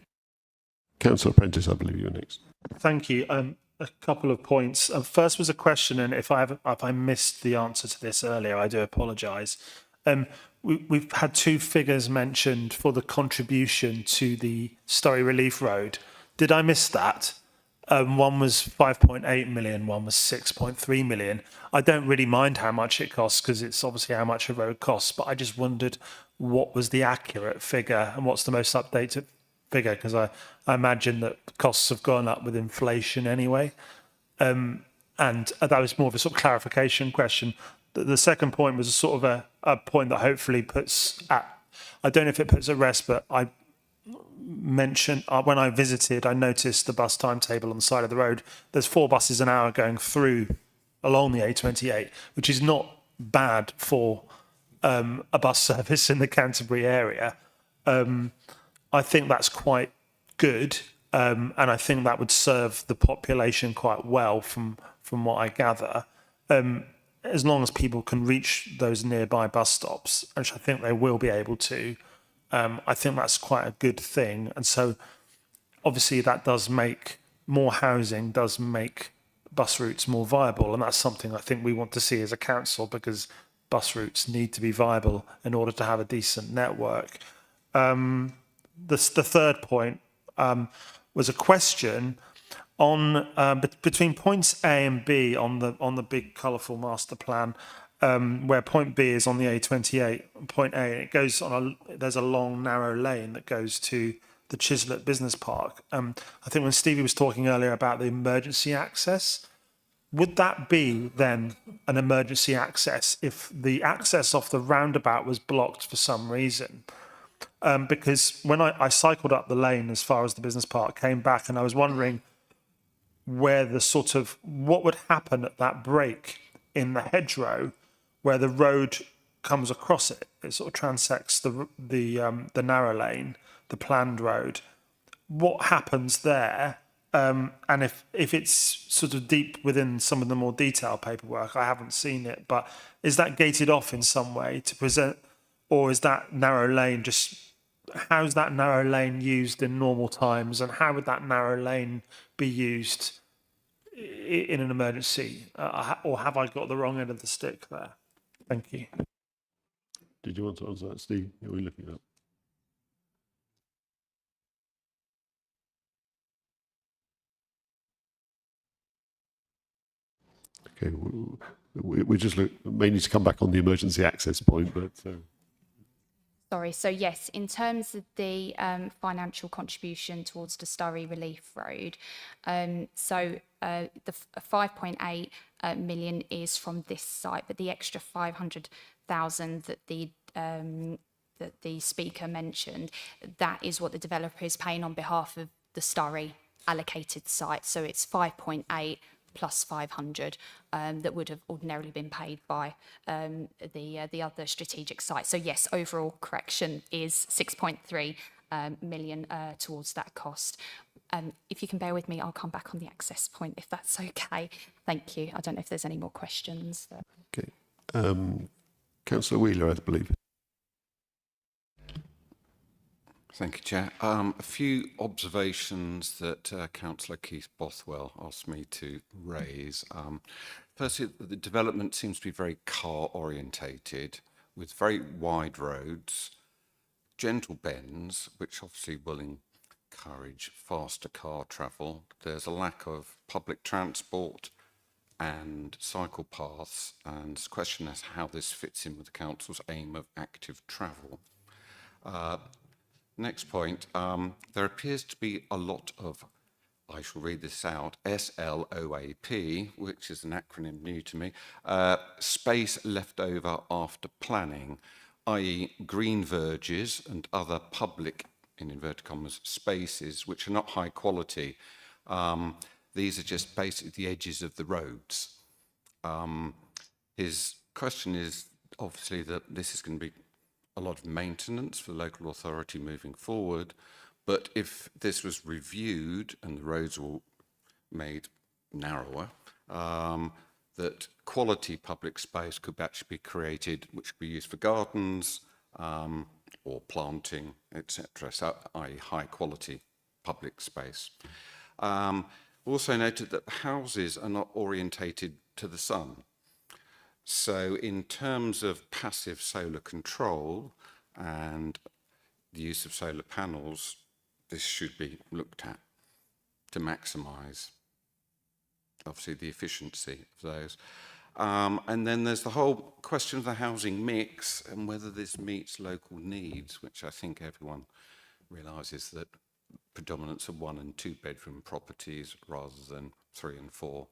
Councillor Prentice, I believe you're next. Thank you. A couple of points. First was a question, and if I missed the answer to this earlier, I do apologise. We've had two figures mentioned for the contribution to the Storey Relief Road. Did I miss that? One was 5.8 million, one was 6.3 million. I don't really mind how much it costs, because it's obviously how much a road costs, but I just wondered what was the accurate figure and what's the most updated figure, because I imagine that costs have gone up with inflation anyway. And that was more of a sort of clarification question. The second point was a sort of a point that hopefully puts at, I don't know if it puts at rest, but I mentioned when I visited, I noticed the bus timetable on the side of the road. There's 4 buses an hour going through along the A28, which is not bad for a bus service in the Canterbury area. I think that's quite good, and I think that would serve the population quite well from what I gather. As long as people can reach those nearby bus stops, which I think they will be able to, I think that's quite a good thing. And so obviously that does make more housing, does make bus routes more viable. And that's something I think we want to see as a council, because bus routes need to be viable in order to have a decent network. The third point was a question on between points A and B on the big colourful master plan, where point B is on the A28, point A, it goes on there's a long narrow lane that goes to the Chislett Business Park. I think when Stevie was talking earlier about the emergency access, would that be then an emergency access if the access off the roundabout was blocked for some reason? Because when I cycled up the lane as far as the business park, came back, and I was wondering where the sort of, what would happen at that break in the hedgerow where the road comes across it. It sort of transects the narrow lane, the planned road. What happens there? And if it's sort of deep within some of the more detailed paperwork, I haven't seen it, but is that gated off in some way to present, or is that narrow lane just, how's that narrow lane used in normal times, and how would that narrow lane be used in an emergency? Or have I got the wrong end of the stick there? Thank you. Did you want to answer that, Steve? Are we looking at? Okay, we just may need to come back on the emergency access point, but Sorry, so yes, in terms of the financial contribution towards the Sturry Relief Road, the 5.8 million is from this site, but the extra 500,000 that the speaker mentioned, that is what the developer is paying on behalf of the Sturry allocated site. So it's 5.8 plus 500 that would have ordinarily been paid by the other strategic site. So yes, overall correction is 6.3 million towards that cost. If you can bear with me, I'll come back on the access point if that's okay. Thank you. I don't know if there's any more questions. okay. Councillor Wheeler, I believe. Thank you, Chair. A few observations that Councillor Keith Bothwell asked me to raise. Firstly, the development seems to be very car-orientated, with very wide roads, gentle bends, which obviously will encourage faster car travel. There's a lack of public transport and cycle paths, and the question is how this fits in with the Council's aim of active travel. Next point, there appears to be a lot of, I shall read this out, SLOAP, which is an acronym new to me, space left over after planning, i.e. green verges and other public, in inverted commas, spaces which are not high quality. These are just basically the edges of the roads. His question is obviously that this is going to be a lot of maintenance for the local authority moving forward, but if this was reviewed and the roads were made narrower, that quality public space could actually be created, which could be used for gardens or planting, etc. So, i.e. high quality public space. Also noted that houses are not orientated to the sun. So in terms of passive solar control and the use of solar panels, this should be looked at to maximise, obviously, the efficiency of those. And then there's the whole question of the housing mix and whether this meets local needs, which I think everyone realises that predominance of 1 and 2 bedroom properties rather than 3 and 4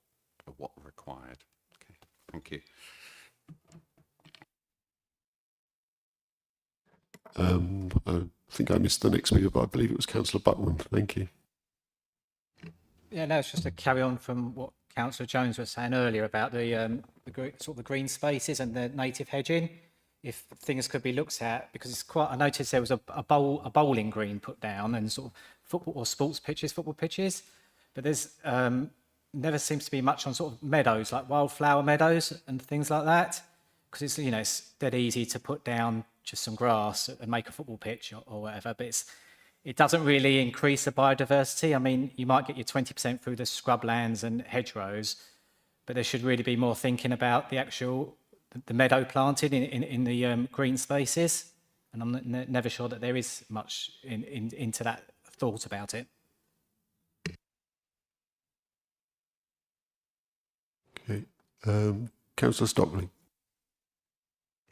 are what are required. Okay, thank you. I think I missed the next speaker, but I believe it was Councillor Buckman. Thank you. Yeah, no, it's just to carry on from what Councillor Jones was saying earlier about the sort of the green spaces and the native hedging. If things could be looked at, because it's quite, I noticed there was a bowling green put down and sort of football or sports pitches, football pitches, but there's never seems to be much on sort of meadows, like wildflower meadows and things like that, because it's, you know, it's dead easy to put down just some grass and make a football pitch or whatever, but it doesn't really increase the biodiversity. I mean, you might get your 20% through the scrublands and hedgerows, but there should really be more thinking about the actual the meadow planted in the green spaces, and I'm never sure that there is much into that thought about it. Okay, Councillor Stockley.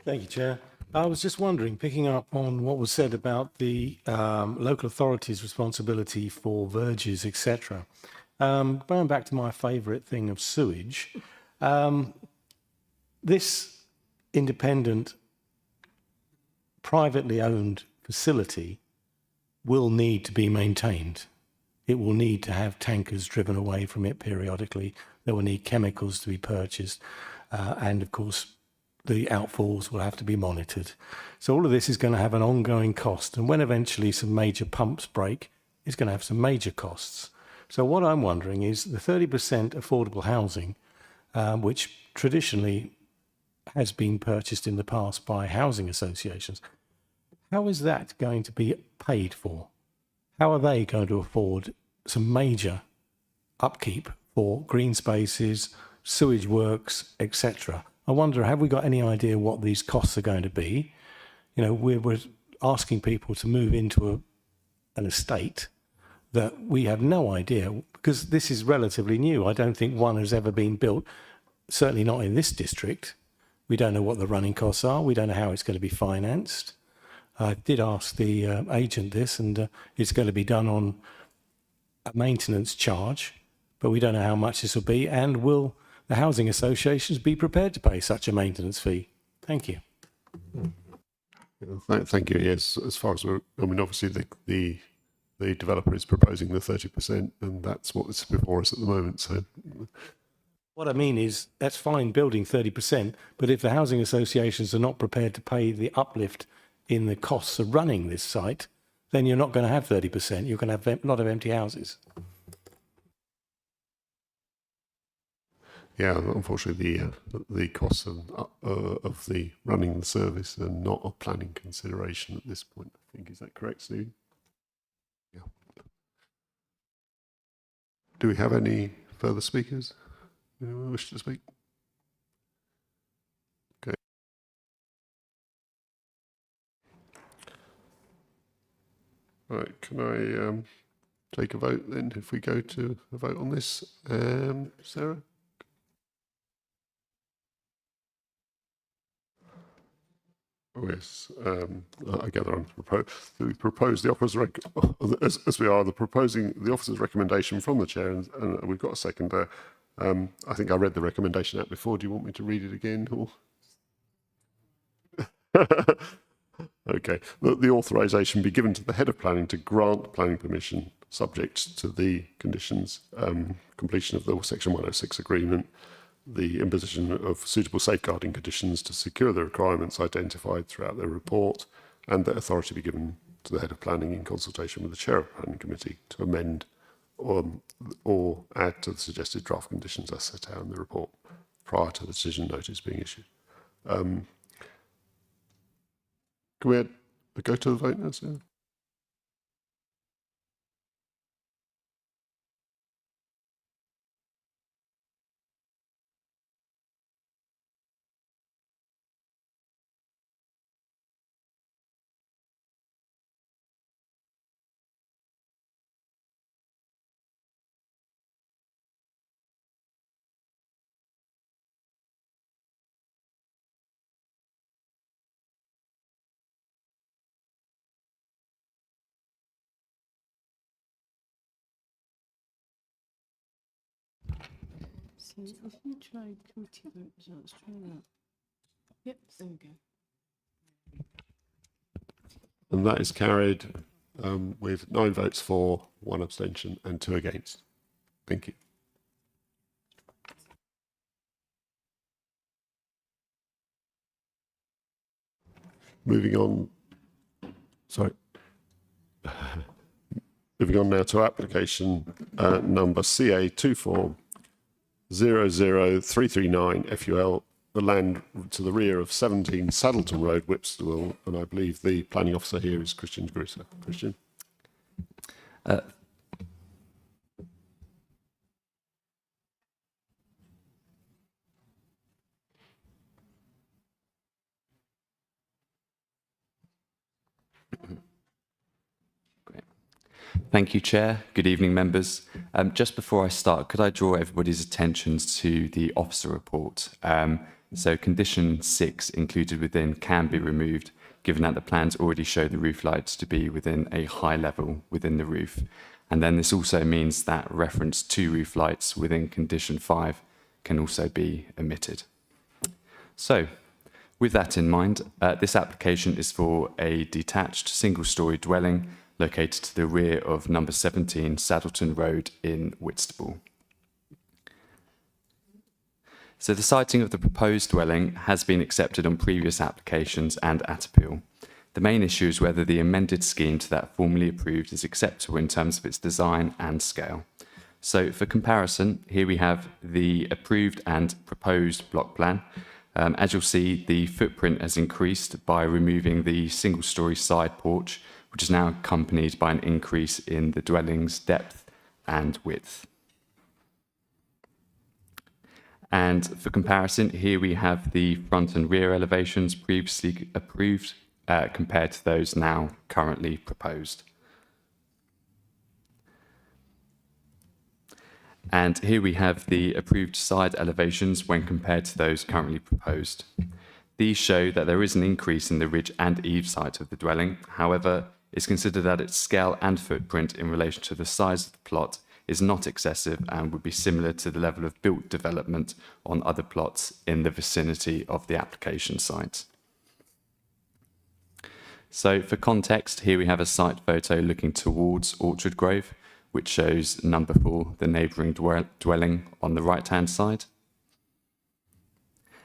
Thank you, Chair. I was just wondering, picking up on what was said about the local authorities' responsibility for verges, etc. Going back to my favourite thing of sewage, this independent, privately owned facility will need to be maintained. It will need to have tankers driven away from it periodically. There will need chemicals to be purchased. And of course, the outfalls will have to be monitored. So all of this is going to have an ongoing cost. And when eventually some major pumps break, it's going to have some major costs. So what I'm wondering is the 30% affordable housing, which traditionally has been purchased in the past by housing associations, how is that going to be paid for? How are they going to afford some major upkeep for green spaces, sewage works, etc.? I wonder, have we got any idea what these costs are going to be? You know, we're asking people to move into an estate that we have no idea, because this is relatively new. I don't think one has ever been built, certainly not in this district. We don't know what the running costs are. We don't know how it's going to be financed. I did ask the agent this, and it's going to be done on a maintenance charge, but we don't know how much this will be, and will the housing associations be prepared to pay such a maintenance fee? Thank you. Thank you. Yes, as far as obviously the developer is proposing the 30%, and that's what's before us at the moment. So, what I mean is, that's fine building 30%, but if the housing associations are not prepared to pay the uplift in the costs of running this site, then you're not going to have 30%. You're going to have a lot of empty houses. yeah, unfortunately, the costs of the running the service are not a planning consideration at this point. I think, is that correct, Steve? Yeah. Do we have any further speakers? Anyone wish to speak? Okay. Right, can I take a vote then if we go to a vote on this? Sarah? Oh, yes. I gather I'm propose the officer's as we are the officer's recommendation from the chair, and we've got a seconder. I think I read the recommendation out before. Do you want me to read it again? Or? Okay. The authorisation be given to the head of planning to grant planning permission, subject to the conditions: completion of the Section 106 agreement, the imposition of suitable safeguarding conditions to secure the requirements identified throughout the report, and that authority be given to the head of planning in consultation with the chair of the planning committee to amend or add to the suggested draft conditions as set out in the report prior to the decision notice being issued. Can we go to the vote now, Sarah? So if you try committee vote results, try that. Yep, there we go. And that is carried with 9 votes for, 1 abstention and 2 against. Thank you. Moving on. Sorry. Moving on now to application number CA 2400339 FUL, the land to the rear of 17 Saddleton Road, Whipswell, and I believe the planning officer here is Christian Gruser. Christian. Thank you, Chair. Good evening, members. Just before I start, could I draw everybody's attention to the officer report? So condition 6 included within can be removed, given that the plans already show the roof lights to be within a high level within the roof. And then this also means that reference to roof lights within condition 5 can also be omitted. So, with that in mind, this application is for a detached single-storey dwelling located to the rear of number 17 Saddleton Road in Whitstable. So the siting of the proposed dwelling has been accepted on previous applications and at appeal. The main issue is whether the amended scheme to that formerly approved is acceptable in terms of its design and scale. So for comparison, here we have the approved and proposed block plan. As you'll see, the footprint has increased by removing the single-storey side porch, which is now accompanied by an increase in the dwelling's depth and width. And for comparison, here we have the front and rear elevations previously approved compared to those now currently proposed. And here we have the approved side elevations when compared to those currently proposed. These show that there is an increase in the ridge and eave side of the dwelling. However, it's considered that its scale and footprint in relation to the size of the plot is not excessive and would be similar to the level of built development on other plots in the vicinity of the application site. So for context, here we have a site photo looking towards Orchard Grove, which shows number 4, the neighbouring dwelling on the right-hand side.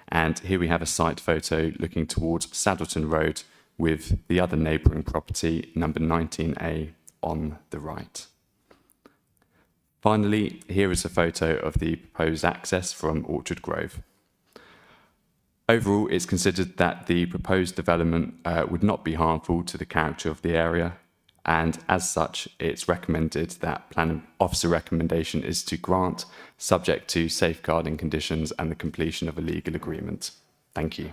And here we have a site photo looking towards Saddleton Road with the other neighbouring property, number 19A, on the right. Finally, here is a photo of the proposed access from Orchard Grove. Overall, it's considered that the proposed development would not be harmful to the character of the area, and as such, it's recommended that planning officer recommendation is to grant, subject to safeguarding conditions and the completion of a legal agreement. Thank you.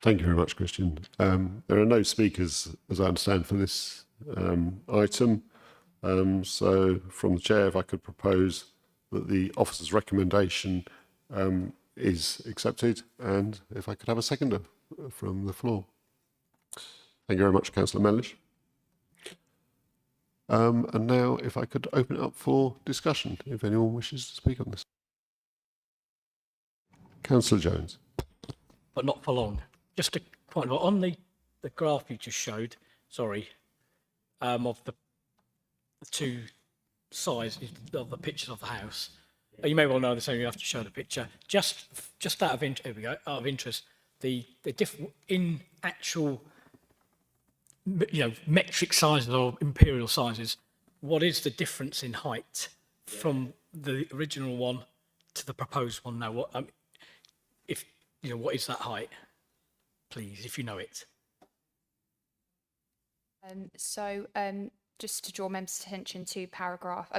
Thank you very much, Christian. There are no speakers, as I understand, for this item. So from the chair, if I could propose that the officer's recommendation is accepted, and if I could have a seconder from the floor. Thank you very much, Councillor Mellish. And now, if I could open it up for discussion, if anyone wishes to speak on this. Councillor Jones. But not for long. Just a point on the graph you just showed, sorry, of the two sides of the pictures of the house. You may well know this, so you have to show the picture. Just out of interest, here we go, out of interest, the different in actual, metric sizes or imperial sizes. What is the difference in height from the original one to the proposed one now? What what is that height, please, if you know it? Just to draw members' attention to paragraph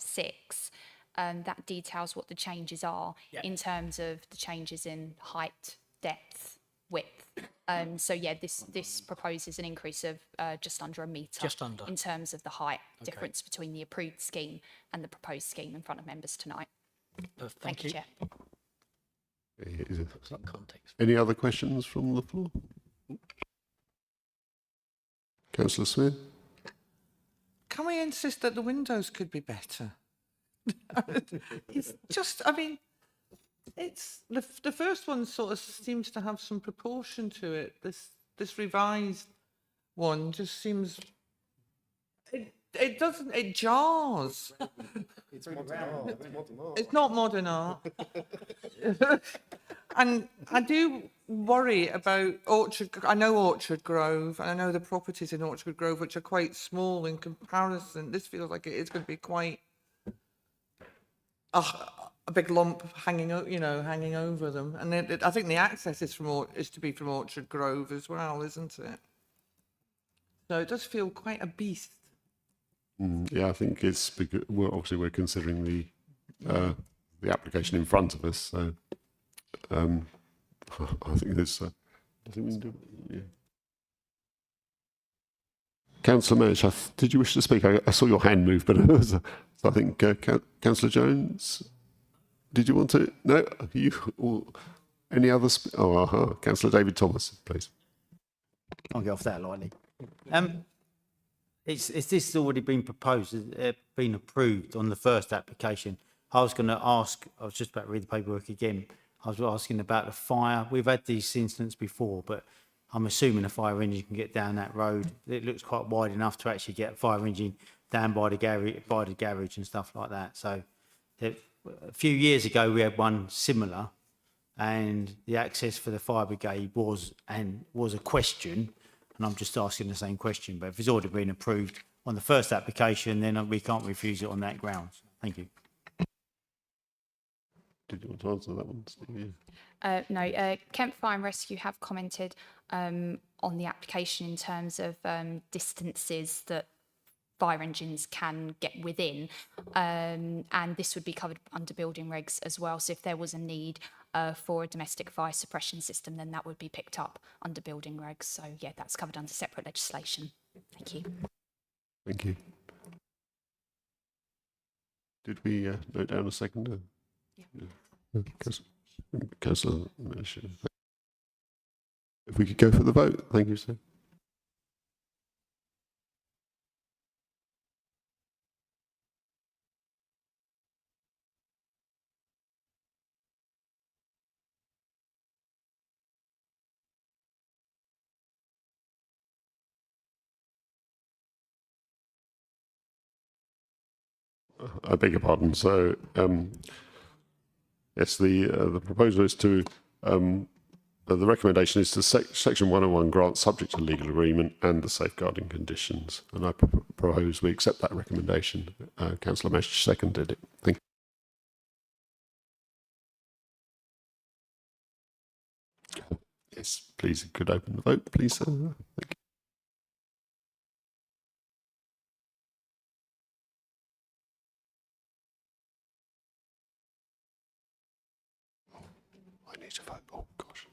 6, that details what the changes are in terms of the changes in height, depth, width. This proposes an increase of just under a metre in terms of the height difference between the approved scheme and the proposed scheme in front of members tonight. Thank you, Chair. Any other questions from the floor? Councillor Smith? Can we insist that the windows could be better? It's just, it's the first one sort of seems to have some proportion to it. This revised one just seems, it jars. It's not modern art. And I do worry about Orchard. I know Orchard Grove, and I know the properties in Orchard Grove, which are quite small in comparison. This feels like it is going to be quite a big lump hanging over them. And I think the access is to be from Orchard Grove as well, isn't it? So it does feel quite a beast. Yeah, I think it's because we're considering the application in front of us. So I think there's. I think we can do. Yeah. Councillor Mellish, did you wish to speak? I saw your hand move, but so I think Councillor Jones. Did you want to? No, you. Or any other? Councillor David Thomas, please. I'll get off that lightly. it's this already been proposed, been approved on the first application. I was going to ask, I was just about to read the paperwork again. I was asking about the fire. We've had these incidents before, but I'm assuming a fire engine can get down that road. It looks quite wide enough to actually get a fire engine down by the garage and stuff like that. So a few years ago, we had one similar, and the access for the fire brigade was a question. And I'm just asking the same question. But if it's already been approved on the first application, then we can't refuse it on that grounds. Thank you. Did you want to answer that one, Steve? No, Kent Fire and Rescue have commented on the application in terms of distances that fire engines can get within, and this would be covered under building regs as well. So if there was a need for a domestic fire suppression system, then that would be picked up under building regs. So yeah, that's covered under separate legislation. Thank you. Thank you. Did we note down a second? Councillor Manish. If we could go for the vote, thank you, sir. I beg your pardon. So, yes, the proposal is to, the recommendation is to section 101 grant subject to legal agreement and the safeguarding conditions. And I propose we accept that recommendation. Councillor Mesh seconded it. Thank you. Yes, please, you could open the vote, please, sir. Thank you. I need to vote. Oh, gosh.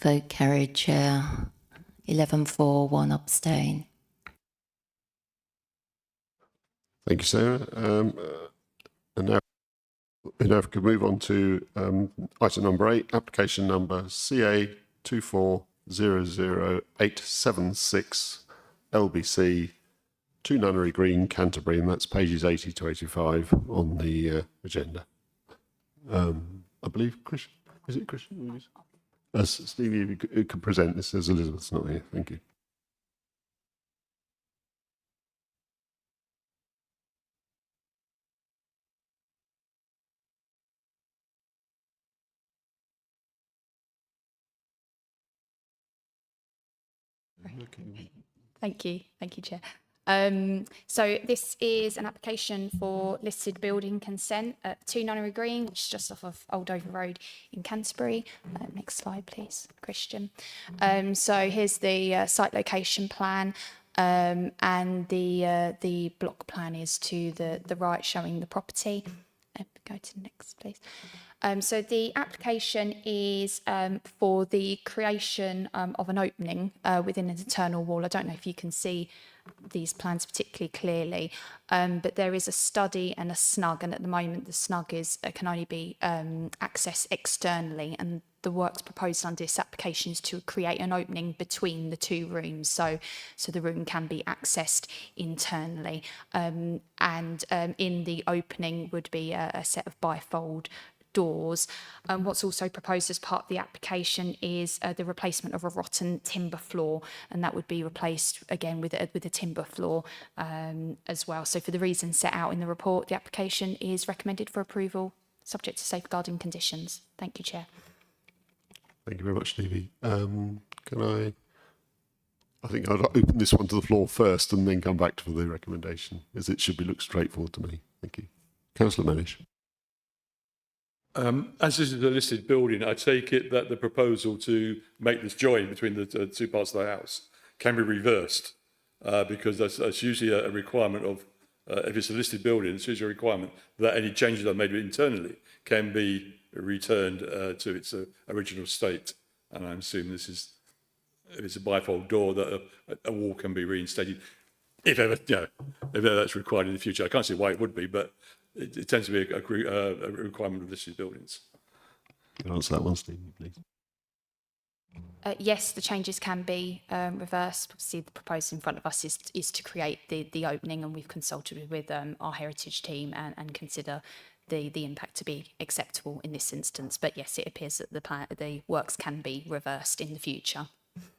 Vote carried, Chair. 11 for, 1 abstain. Thank you, Sarah. And now we can move on to item number 8, application number CA 2400876 LBC 2 Nunnery Green, Canterbury, and that's pages 80 to 85 on the agenda. I believe Christian, is it Christian? Stevie, you could present this as Elizabeth's not here. Thank you. Thank you, Chair. So this is an application for listed building consent at 2 Nunnery Green, which is just off of Old Dover Road in Canterbury. Next slide, please, Christian. So here's the site location plan, and the block plan is to the right, showing the property. Go to the next, please. So the application is for the creation of an opening within an internal wall. I don't know if you can see these plans particularly clearly, but there is a study and a snug, and at the moment the snug can only be accessed externally, and the works proposed under this application is to create an opening between the 2 rooms, so the room can be accessed internally, and in the opening would be a set of bifold doors. What's also proposed as part of the application is the replacement of a rotten timber floor, and that would be replaced again with a timber floor as well. So for the reasons set out in the report, the application is recommended for approval, subject to safeguarding conditions. Thank you, Chair. Thank you very much, Stevie. I think I'd open this one to the floor first and then come back to the recommendation, as it should look straightforward to me. Thank you. Councillor Manish. As this is a listed building, I take it that the proposal to make this join between the 2 parts of the house can be reversed, because that's usually a requirement of, if it's a listed building, it's usually a requirement that any changes that are made internally can be returned to its original state. And I'm assuming this is, if it's a bifold door, that a wall can be reinstated, if ever, if ever that's required in the future. I can't see why it would be, but it tends to be a requirement of listed buildings. Can I answer that one, Steve, please? Yes, the changes can be reversed. Obviously, the proposal in front of us is to create the opening, and we've consulted with our heritage team and consider the impact to be acceptable in this instance. But yes, it appears that the works can be reversed in the future.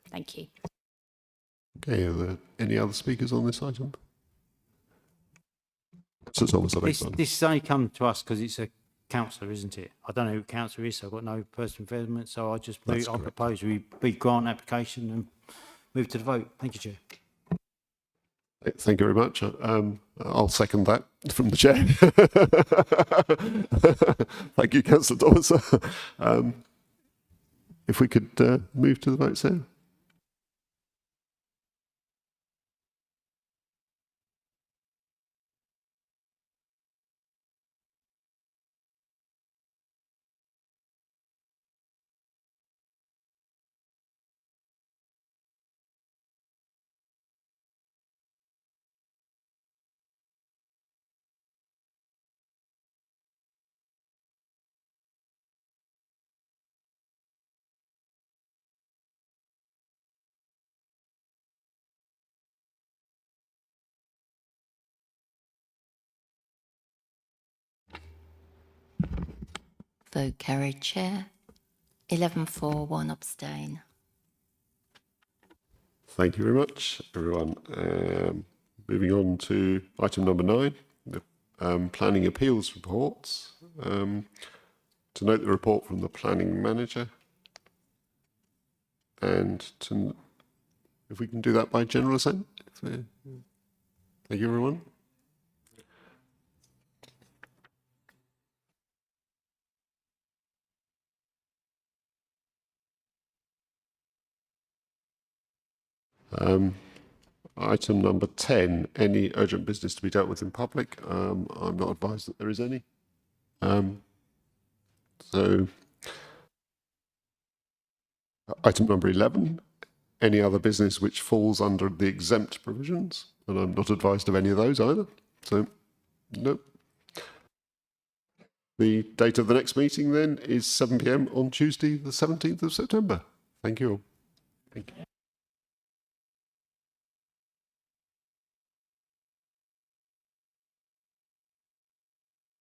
Thank you. Okay, are there any other speakers on this item? So Thomas, I beg your pardon. This has only come to us because it's a councillor, isn't it? I don't know who councillor is, so I've got no personal involvement, so I just That's I correct. propose we grant application and move to the vote. Thank you, Chair. Thank you very much. I'll second that from the chair. Thank you, Councillor Thomas. If we could move to the vote, Sarah. Vote carried, Chair. 11-4, 1 abstain. Thank you very much, everyone. Moving on to item number 9, the planning appeals reports. To note the report from the planning manager, and to, if we can do that by general assent. Thank you, everyone. Item number 10, any urgent business to be dealt with in public. I'm not advised that there is any. So, item number 11, any other business which falls under the exempt provisions, and I'm not advised of any of those either. So, nope. The date of the next meeting then is 7 p.m. on Tuesday, the 17th of September. Thank you all. Thank you.